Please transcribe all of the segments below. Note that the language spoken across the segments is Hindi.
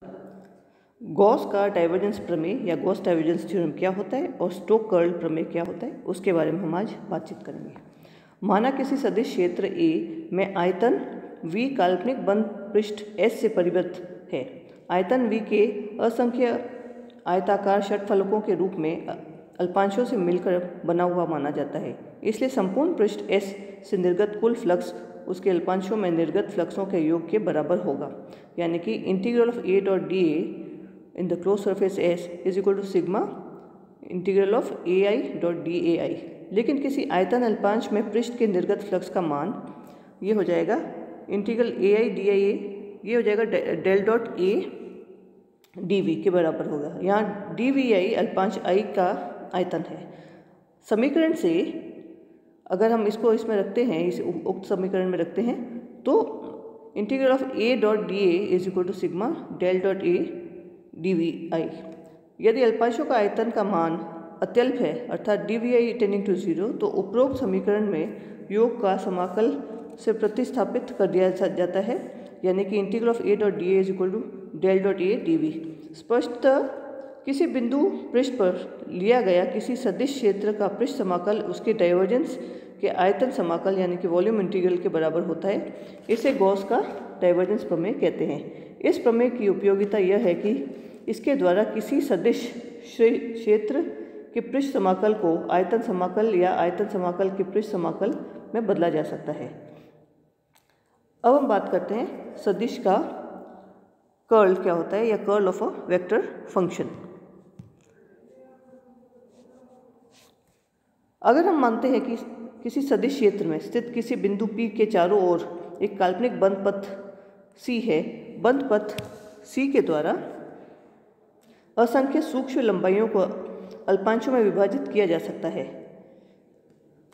गॉस का डाइवर्जेंस प्रमेय या गॉस डाइवर्जेंस थ्योरम क्या होता है और स्टोक कर्ल प्रमेय क्या होता है, उसके बारे में हम आज बातचीत करेंगे। माना किसी सदिश क्षेत्र ए में आयतन V काल्पनिक बंद पृष्ठ S से परिबद्ध है। आयतन V के असंख्य आयताकार षटफलकों के रूप में अल्पांशों से मिलकर बना हुआ माना जाता है। इसलिए संपूर्ण पृष्ठ S से निर्गत कुल फ्लक्स उसके अल्पांशों में निर्गत फ्लक्सों के योग के बराबर होगा, यानी कि integral of A dot d a in the close surface S is equal to sigma integral of AI dot d AI। लेकिन किसी आयतन अल्पांश में पृष्ठ के निर्गत फ्लक्स का मान ये हो जाएगा इंटीग्रल AI डी IA, ये हो जाएगा डेल डॉट A dV के बराबर होगा। यहाँ dVi अल्पांश I का आयतन है। समीकरण से अगर हम इसको इसमें रखते हैं, इस उक्त समीकरण में रखते हैं, तो integral of A dot d a is equal to sigma del dot A dVi। यदि अल्पांशों का आयतन का मान अत्यल्प है अर्थात dVi टेंडिंग टू 0, तो उपरोक्त समीकरण में योग का समाकल से प्रतिस्थापित कर दिया जाता है, यानी कि integral of A dot d a is equal to del dot A dV। स्पष्टतः किसी बिंदु पृष्ठ पर लिया गया किसी सदिश क्षेत्र का पृष्ठ समाकल उसके डाइवर्जेंस के आयतन समाकल यानी कि वॉल्यूम इंटीग्रल के बराबर होता है। इसे गॉस का डाइवर्जेंस प्रमेय कहते हैं। इस प्रमेय की उपयोगिता यह है कि इसके द्वारा किसी सदिश क्षेत्र के पृष्ठ समाकल को आयतन समाकल या आयतन समाकल के पृष्ठ समाकल में बदला जा सकता है। अब हम बात करते हैं सदिश का कर्ल क्या होता है या curl of a vector function. अगर हम मानते हैं कि किसी सदिश क्षेत्र में स्थित किसी बिंदु P के चारों ओर एक काल्पनिक बंद पथ C है, बंद पथ C के द्वारा असंख्य सूक्ष्म लंबाइयों को अल्पांशों में विभाजित किया जा सकता है,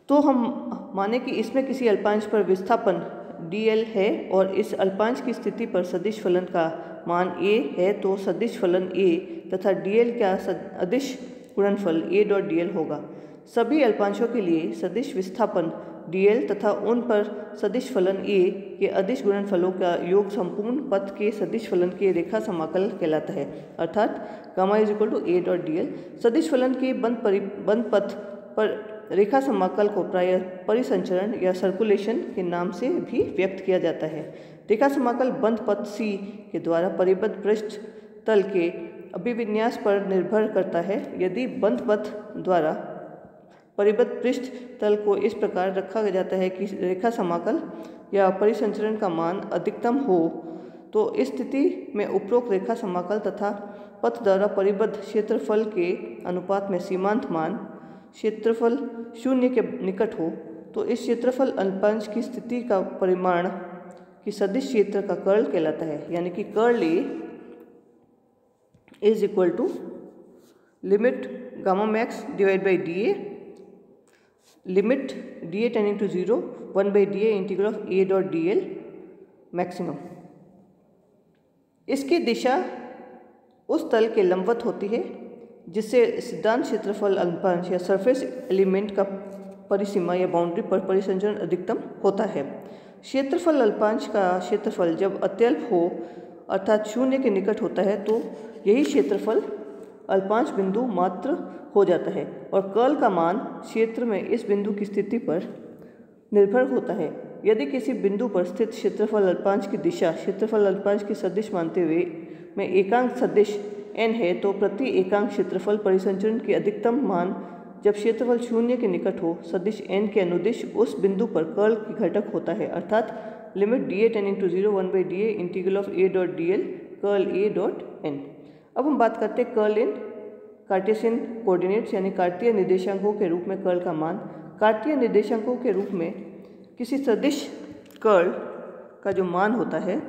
तो हम माने कि इसमें किसी अल्पांश पर विस्थापन dl है और इस अल्पांश की स्थिति पर सदिश फलन का मान a है, तो सदिश फलन a तथा dl का अदिश गुणनफल a डॉट dl होगा। सभी अल्पांशों के लिए सदिश विस्थापन dl तथा उन पर सदिश फलन a के अदिश गुणनफलों का योग संपूर्ण पथ के सदिश फलन के रेखा समाकल कहलाता है, अर्थात gamma is equal to a dot dl। सदिश फलन के बंद पथ पर रेखा समाकल को प्रायः परिसंचरण या सर्कुलेशन के नाम से भी व्यक्त किया जाता है। रेखा समाकल बंद पथ C के द्वारा परिबद्ध पृष्ठ तल के अभिविन्यास पर निर्भर करता है। यदि बंद पथ द्वारा परिबद्ध पृष्ठ तल को इस प्रकार रखा जाता है कि रेखा समाकल या परिसंचरण का मान अधिकतम हो, तो इस स्थिति में उपरोक्त रेखा समाकल तथा पथ द्वारा परिबद्ध क्षेत्रफल के अनुपात में सीमांत मान क्षेत्रफल 0 के निकट हो, तो इस क्षेत्रफल अल्पांश की स्थिति का परिमाण की सदिश क्षेत्र का कर्ल कहलाता है, यानी कि curl A is equal to limit gamma max divide by dA limit dA tending to 0 1 by dA integral of A dot dl maximum. इसकी दिशा उस तल के लंबवत होती है जिससे सिद्धांत क्षेत्रफल अल्पांश या सरफेस एलिमेंट का परिसीमा या बाउंड्री पर परिसंचरण अधिकतम होता है। क्षेत्रफल अल्पांश का क्षेत्रफल जब अत्यल्प हो अर्थात 0 के निकट होता है, तो यही क्षेत्रफल अल्पांश बिंदु मात्र हो जाता है और कर्ल का मान क्षेत्र में इस बिंदु की स्थिति पर निर्भर होता है। यदि किसी बिंदु पर स्थित क्षेत्रफल अल्पांश की दिशा क्षेत्रफल अल्पांश की सदिश मानते हुए में एकांक सदिश n है, तो प्रति एकांक क्षेत्रफल परिसंचरण की अधिकतम मान जब क्षेत्रफल 0 के निकट हो सदिश n के अनुदिश उस बिंदु पर कर्ल की घटक होता है, अर्थात limit dA tending to 0 1 by dA integral of A dot dl curl A dot n। अब हम बात करते हैं कर्ल इन कार्टेशियन कोऑर्डिनेट्स यानी कार्तीय निर्देशांकों के रूप में कर्ल का मान। कार्तीय निर्देशांकों के रूप में किसी सदिश कर्ल का जो मान होता है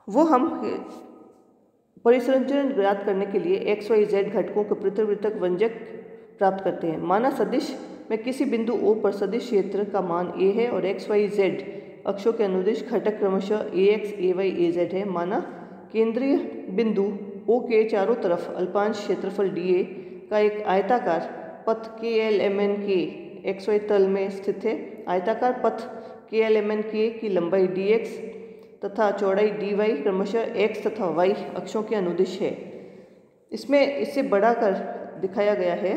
वो हम परिसंचरण ज्ञात करने के लिए x y z घटकों के पृथक व्यंजक प्राप्त करते हैं। माना सदिश में किसी बिंदु O पर सदिश क्षेत्र का मान a है और x y z अक्षों के अनुदिश घटक क्रमशः ax ay az है। माना केंद्रीय बिंदु O के चारों तरफ अल्पांश क्षेत्रफल dA का एक आयताकार पथ KLMN के XY तल में स्थित है। आयताकार पथ KLMN K की लंबाई dx तथा चौड़ाई dy क्रमशः x तथा y अक्षों के अनुदिश है। इसमें इससे बढ़ाकर दिखाया गया है।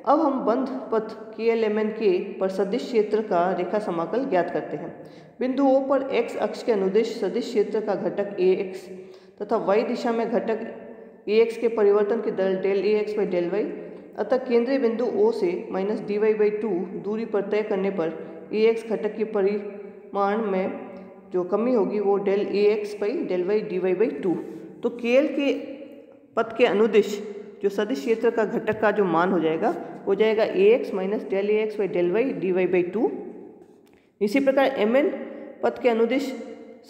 अब हम बंध पथ KLMN K पर सदिश क्षेत्र का रेखा समाकल ज्ञात करते हैं। बिंदु O पर x अक्ष के अनुदिश सदिश क्षेत्र का घटक ax तथा y दिशा में घटक ax के परिवर्तन की दर del ax by del y, अतः केंद्रीय बिंदु O से -dy/2 दूरी पर तय करने पर ax घटक के परिमाण में जो कमी होगी वो del ax by del y dy/2। तो KL के पथ के अनुदिश जो सदिश क्षेत्र का घटक का जो मान हो जाएगा वो जाएगा ax minus del ax by del y dy/2। इसी प्रकार mn पथ के अनुदिश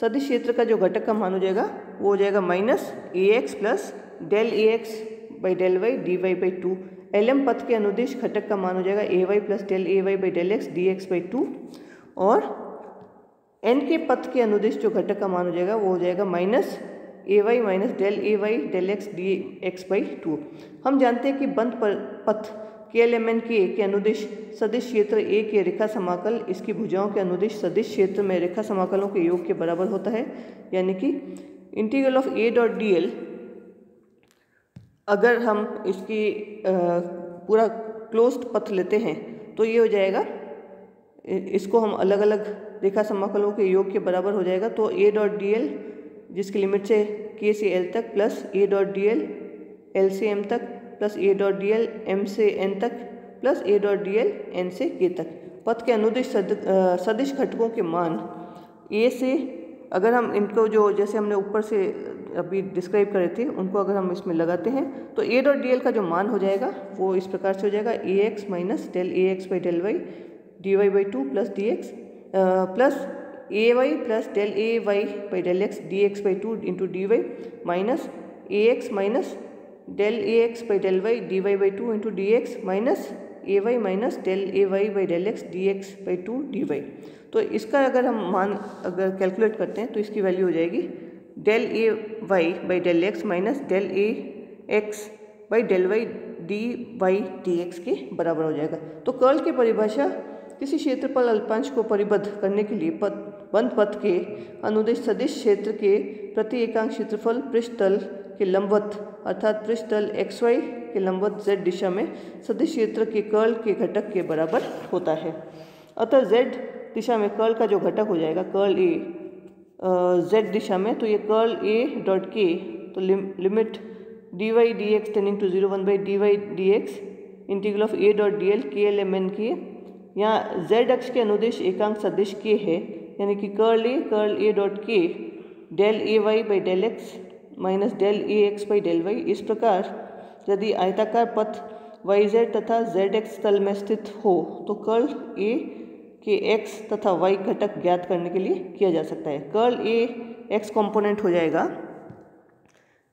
सदिश क्षेत्र का जो घटक का मान हो जाएगा वो हो जाएगा -ax plus del ax by del y dy/2। lm पथ के अनुदिश घटक का मान हो जाएगा ay plus del ay by del x dx/2। और n के पथ के अनुदिश जो घटक का मान हो जाएगा वो हो जाएगा -ay minus del ay del x dx/2। हम जानते हैं कि बंध पथ KLMN K के अनुदिश सदिश क्षेत्र A के रेखा समाकल इसकी भुजाओं के अनुदिश सदिश क्षेत्र में रेखा समाकलों के योग के बराबर होता है। यानी कि integral of A dot dl, अगर हम इसकी पूरा क्लोज्ड पथ लेते हैं तो ये हो जाएगा, इसको हम अलग अलग रेखा समाकलों के योग के बराबर हो जाएगा। तो A डॉट dl जिसकी लिमिट से K से L तक plus A dot dl L से M तक plus A dot dl M से N तक plus A dot dl N से K तक। पथ के अनुदिश सदिश घटकों के मान A से, अगर हम इनको जो जैसे हमने ऊपर से अभी डिस्क्राइब करे थे उनको अगर हम इसमें लगाते हैं तो A डॉट dl का जो मान हो जाएगा वो इस प्रकार से हो जाएगा ax minus del ax by del y dy/2 plus dx plus ay plus del ay by del x dx/2 into dy minus ax minus del ax by del y dy/2 into dx minus ay minus del ay by del x dx/2 dy। तो इसका अगर हम मान अगर कैलकुलेट करते हैं तो इसकी वैल्यू हो जाएगी del ay by del x minus del ax by del y dy/dx के बराबर हो जाएगा। तो कर्ल की परिभाषा किसी क्षेत्रफल अल्पांश को परिबद्ध करने के लिए बंध पथ के अनुदिश सदिश क्षेत्र के प्रति एकांक क्षेत्रफल पृष्ठतल के लंबवत अर्थात पृष्ठतल xy के लंबवत z दिशा में सदिश क्षेत्र के कर्ल के घटक के बराबर होता है। अतः z दिशा में कर्ल का जो घटक हो जाएगा कर्ल a z दिशा में, तो ये कर्ल a डॉट k, तो limit dy dx tending to 0 1 by dy dx integral of a dot dl KLMN K। यहाँ z अक्ष के अनुदिश एकांक सदिश k है, यानी कि curl a dot k del ay by del x minus del ax by del y। इस प्रकार यदि आयताकार पथ yz तथा zx तल में स्थित हो तो कर्ल a के x तथा y घटक ज्ञात करने के लिए किया जा सकता है। कर्ल a x कंपोनेंट हो जाएगा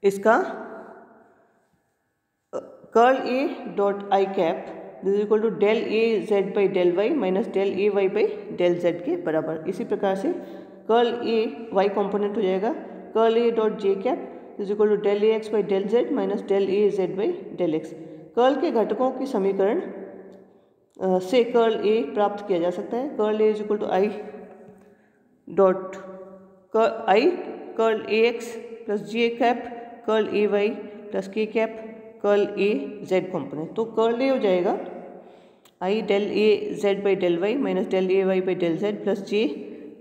इसका curl a dot i cap is equal to del a z by del y minus del a y by del z के बराबर। इसी प्रकार से कर्ल a y कंपोनेंट हो जाएगा curl a dot j cap is equal to del ax by del z minus del a z by del x। कर्ल के घटकों की समीकरण से कर्ल a प्राप्त किया जा सकता है। Curl a is equal to i dot i curl a x plus j cap curl a y plus k cap curl a z component. तो कर्ल a हो जाएगा i del a z by del y minus del a y by del z plus j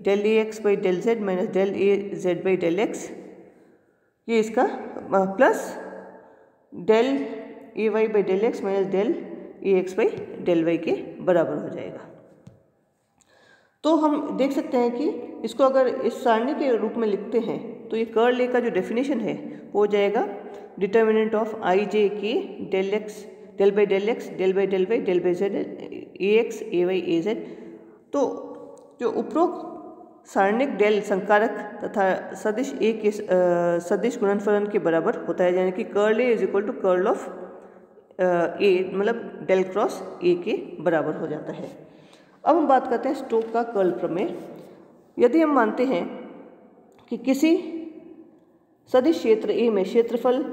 del a x by del z minus del a z by del x, ये इसका plus del a y by del x minus del a x by del y के बराबर हो जाएगा। तो हम देख सकते हैं कि इसको अगर इस सारणी के रूप में लिखते हैं तो ये कर्ल a का जो डेफिनेशन है वो हो जाएगा डिटर्मिनेंट ऑफ आई जे के del x del by del x del by del y del by z ax ay az। तो जो उपरोक्त सारणिक डेल संकारक तथा सदिश a के सदिश गुणनफलन के बराबर होता है, यानी कि curl a is equal to curl of a मतलब डेल क्रॉस a के बराबर हो जाता है। अब हम बात करते हैं स्टोक का कर्ल प्रमेय। यदि हम मानते हैं कि किसी सदिश क्षेत्र A में क्षेत्रफल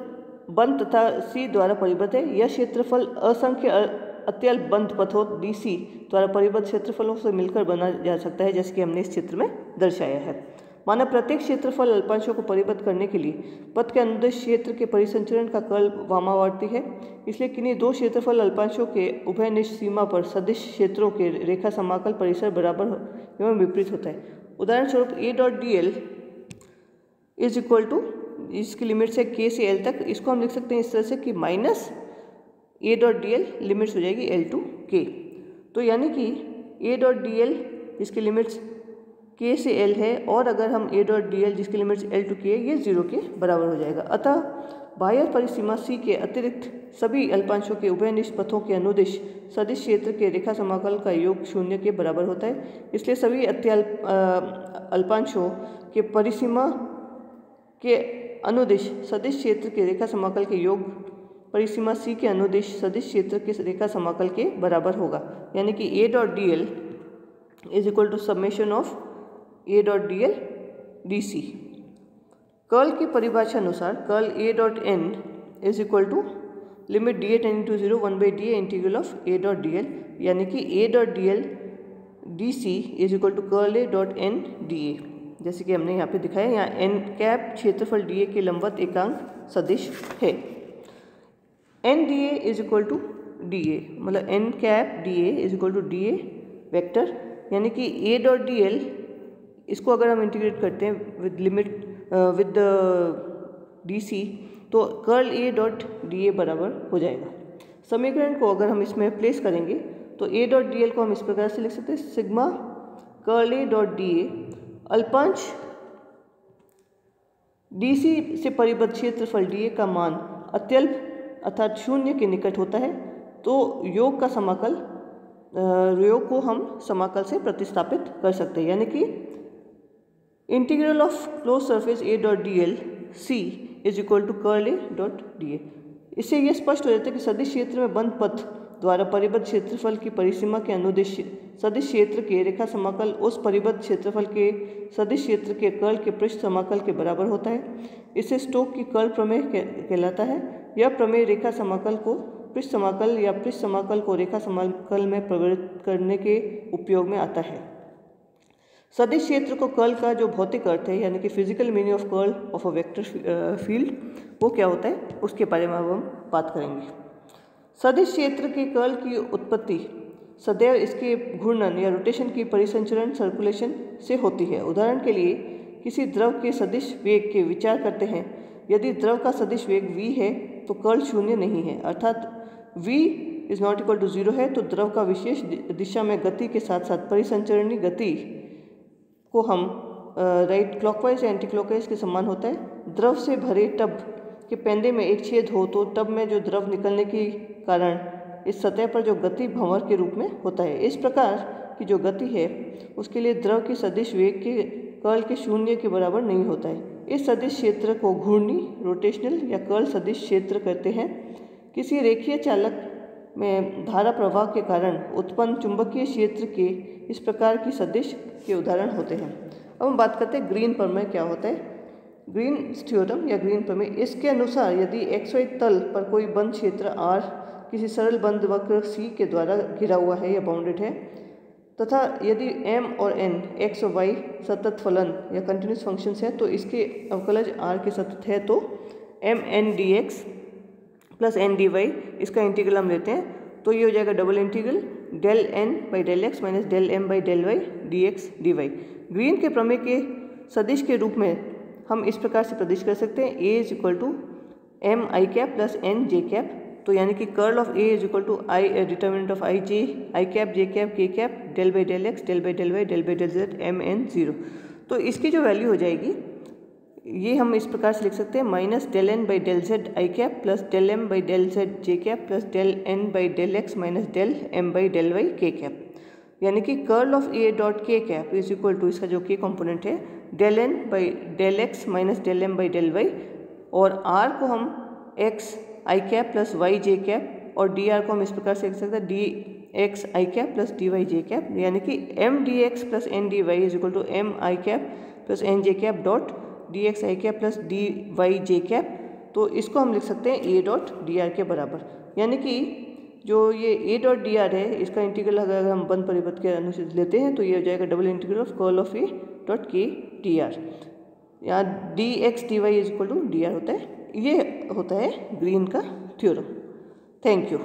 बंध तथा C द्वारा परिबद्ध है, यह क्षेत्रफल असंख्य अत्यल्प बंद पथों DC द्वारा परिबद्ध क्षेत्रफलों से मिलकर बना जा सकता है, जैसे कि हमने इस चित्र में दर्शाया है। माना प्रत्येक क्षेत्रफल अल्पांशों को परिबद्ध करने के लिए पथ के अनुदिश क्षेत्र के परिसंचरण का कर्ल वामावर्ती है, इसलिए किन्हीं दो क्षेत्रफल अल्पांशों के उभयनिष्ठ सीमा पर सदिश क्षेत्रों के रेखा समाकल परिसर बराबर एवं विपरीत होता है। उदाहरण स्वरूप A.dl इज इक्वल टू, इसकी लिमिट से K से L तक, इसको हम लिख सकते हैं इस तरह से कि माइनस A.dl लिमिट्स हो जाएगी L टू K। तो यानी कि A.dl जिसकी लिमिट्स K से L है, और अगर हम A.dl जिसकी लिमिट्स L टू K ये 0 के बराबर हो जाएगा। अतः बाह्य परिसीमा C के अतिरिक्त सभी अल्पांशों के उभयनिष्ठ पथों के अनुदिश सदिश क्षेत्र के रेखा समाकल का योग 0 के बराबर होता है। इसलिए सभी अल्पांशों के परिसीमा के अनुदिश सदिश क्षेत्र के रेखा समाकल के योग परिसीमा C के अनुदिश सदिश क्षेत्र के रेखा समाकल के बराबर होगा। यानी कि A.dl is equal to summation of A.dl dc। Curl की परिभाषा अनुसार curl A.n is equal to limit da tending to 0 1/da integral of A.dl, यानी कि A.dl dc is equal to curl A.n da, जैसे कि हमने यहाँ पे दिखाया। यहाँ n कैप क्षेत्रफल da के लंबवत एकांक सदिश है। n da is equal to da, मतलब n cap da is equal to da vector, यानी कि A.dl इसको अगर हम इंटीग्रेट करते हैं विद लिमिट विद dc तो कर्ल A.da बराबर हो जाएगा। समीकरण को अगर हम इसमें प्लेस करेंगे तो A.dl को हम इस प्रकार से लिख सकते हैं, सिग्मा कर्ल A.da अल्पांश DC से परिबद्ध क्षेत्रफल da का मान अत्यल्प अर्थात 0 के निकट होता है, तो योग का समाकल योग को हम समाकल से प्रतिस्थापित कर सकते हैं। यानी कि integral of close surface A.dl C is equal to curl A.da। इससे यह स्पष्ट हो जाता है कि सदिश क्षेत्र में बंद पथ द्वारा परिबद्ध क्षेत्रफल की परिसीमा के अनुदिश सदिश क्षेत्र के रेखा समाकल उस परिबद्ध क्षेत्रफल के सदिश क्षेत्र के कर्ल के पृष्ठ समाकल के बराबर होता है। इसे स्टोक की कर्ल प्रमेय कहलाता है। यह प्रमेय रेखा समाकल को पृष्ठ समाकल या पृष्ठ समाकल को रेखा समाकल में परिवर्तित करने के उपयोग में आता है। सदिश क्षेत्र को कर्ल का जो भौतिक अर्थ है, यानी कि physical meaning of curl of a vector field, वो क्या होता है उसके बारे में अब हम बात करेंगे। सदिश क्षेत्र के कर्ल की उत्पत्ति सदैव इसके घूर्णन या रोटेशन की परिसंचरण सर्कुलेशन से होती है। उदाहरण के लिए किसी द्रव के सदिश वेग के विचार करते हैं। यदि द्रव का सदिश वेग v है तो कर्ल 0 नहीं है, अर्थात v is not equal to 0 है, तो द्रव का विशेष दिशा में गति के साथ साथ परिसंचरणीय गति को हम राइट क्लॉकवाइज या एंटी क्लॉकवाइज के समान होता है। द्रव से भरे टब के पेंदे में एक छेद हो तो टब में जो द्रव निकलने के कारण इस सतह पर जो गति भंवर के रूप में होता है। इस प्रकार की जो गति है उसके लिए द्रव की सदिश वेग के कर्ल के 0 के बराबर नहीं होता है। इस सदिश क्षेत्र को घूर्णी रोटेशनल या कर्ल सदिश क्षेत्र कहते हैं। किसी रेखीय चालक में धारा प्रवाह के कारण उत्पन्न चुंबकीय क्षेत्र के इस प्रकार की सदिश के उदाहरण होते हैं। अब हम बात करते हैं ग्रीन प्रमेय क्या होता है। ग्रीन थ्योरम या ग्रीन प्रमेय, इसके अनुसार यदि XY तल पर कोई बंद क्षेत्र R किसी सरल बंद वक्र C के द्वारा घिरा हुआ है या बाउंडेड है, तथा यदि M और N x और y सतत फलन या कंटिन्यूस फंक्शंस है तो इसके अवकलज R के सतत है, तो mn dx plus n dy इसका इंटीग्रल हम लेते हैं तो ये हो जाएगा double integral del n by del x minus del m by del y dx dy। Green के प्रमेय के सदिश के रूप में हम इस प्रकार से प्रदिश कर सकते हैं A is equal to m i cap plus n j cap, तो यानी कि curl of A is equal to i determinant of i cap j cap k cap del by del x del by del y del by del z mn0। तो इसकी जो वैल्यू हो जाएगी ये हम इस प्रकार से लिख सकते हैं minus del n by del z i cap plus del m by del z j cap plus del n by del x minus del m by del y k cap. यानी कि curl of A dot k cap is equal to इसका जो के कंपोनेंट है del n by del x minus del m by del y, और R को हम x i cap plus Y j cap और dr को हम इस प्रकार से लिख सकते हैं d x i cap plus d y j cap, यानी कि m d x plus n d y is equal to m i cap plus n j cap dot d x i cap plus d y j cap. तो इसको हम लिख सकते हैं A डॉट डी आर के बराबर। यानी कि जो ये ए डॉट डी आर है इसका इंटीग्रल अगर हम बंद परिपथ के अनुसार लेते हैं तो ये हो जाएगा double integral of curl of a dot k d r. यहाँ d x d y is equal to d r होता है। ये होता है ग्रीन का थ्योरम। Thank you.